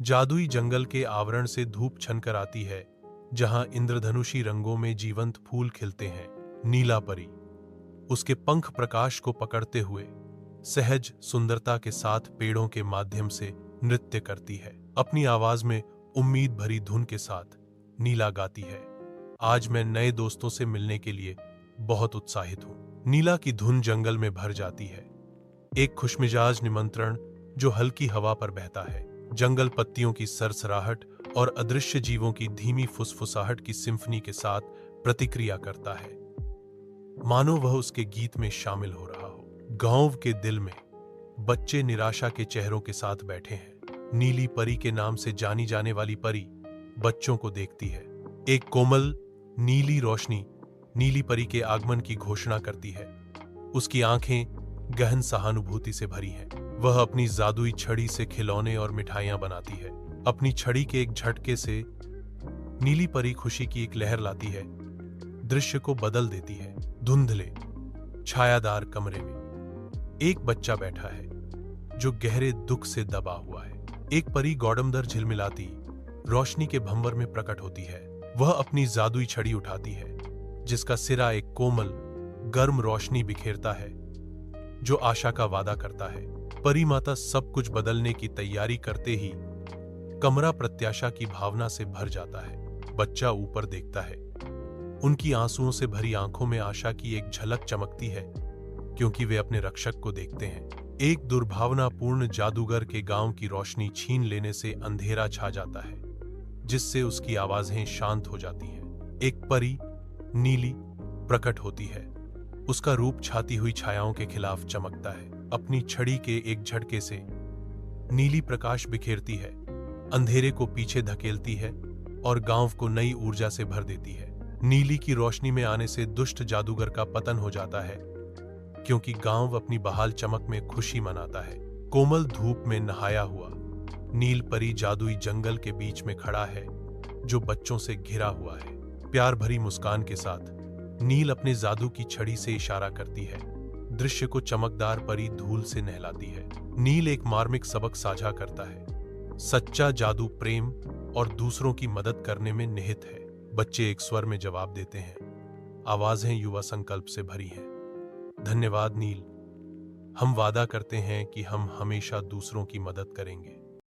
जादुई जंगल के आवरण से धूप छनकर आती है, जहां इंद्रधनुषी रंगों में जीवंत फूल खिलते हैं। नीला परी उसके पंख प्रकाश को पकड़ते हुए सहज सुंदरता के साथ पेड़ों के माध्यम से नृत्य करती है। अपनी आवाज में उम्मीद भरी धुन के साथ नीला गाती है, आज मैं नए दोस्तों से मिलने के लिए बहुत उत्साहित हूं। नीला की धुन जंगल में भर जाती है, एक खुशमिजाज निमंत्रण जो हल्की हवा पर बहता है। जंगल पत्तियों की सरसराहट और अदृश्य जीवों की धीमी फुसफुसाहट की सिम्फनी के साथ प्रतिक्रिया करता है, मानो वह उसके गीत में शामिल हो रहा हो। गांव के दिल में बच्चे निराशा के चेहरों के साथ बैठे हैं। नीली परी के नाम से जानी जाने वाली परी बच्चों को देखती है। एक कोमल नीली रोशनी नीली परी के आगमन की घोषणा करती है। उसकी आंखें गहन सहानुभूति से भरी हैं। वह अपनी जादुई छड़ी से खिलौने और मिठाइयां बनाती है। अपनी छड़ी के एक झटके से नीली परी खुशी की एक लहर लाती है, दृश्य को बदल देती है। धुंधले छायादार कमरे में एक बच्चा बैठा है जो गहरे दुख से दबा हुआ है। एक परी गौडमदर झिलमिलाती रोशनी के भंवर में प्रकट होती है। वह अपनी जादुई छड़ी उठाती है, जिसका सिरा एक कोमल गर्म रोशनी बिखेरता है जो आशा का वादा करता है। परी माता सब कुछ बदलने की तैयारी करते ही कमरा प्रत्याशा की भावना से भर जाता है। बच्चा ऊपर देखता है, उनकी आंसुओं से भरी आंखों में आशा की एक झलक चमकती है, क्योंकि वे अपने रक्षक को देखते हैं। एक दुर्भावनापूर्ण जादूगर के गांव की रोशनी छीन लेने से अंधेरा छा जाता है, जिससे उसकी आवाजें शांत हो जाती हैं। एक परी नीली प्रकट होती है, उसका रूप छाती हुई छायाओं के खिलाफ चमकता है। अपनी छड़ी के एक झटके से नीली प्रकाश बिखेरती है, अंधेरे को पीछे धकेलती है और गांव को नई ऊर्जा से भर देती है। नीली की रोशनी में आने से दुष्ट जादूगर का पतन हो जाता है, क्योंकि गांव अपनी बहाल चमक में खुशी मनाता है। कोमल धूप में नहाया हुआ नील परी जादुई जंगल के बीच में खड़ा है, जो बच्चों से घिरा हुआ है। प्यार भरी मुस्कान के साथ नील अपने जादू की छड़ी से इशारा करती है, दृश्य को चमकदार परी धूल से नहलाती है। नील एक मार्मिक सबक साझा करता है, सच्चा जादू प्रेम और दूसरों की मदद करने में निहित है। बच्चे एक स्वर में जवाब देते हैं, आवाजें युवा संकल्प से भरी हैं। धन्यवाद नील, हम वादा करते हैं कि हम हमेशा दूसरों की मदद करेंगे।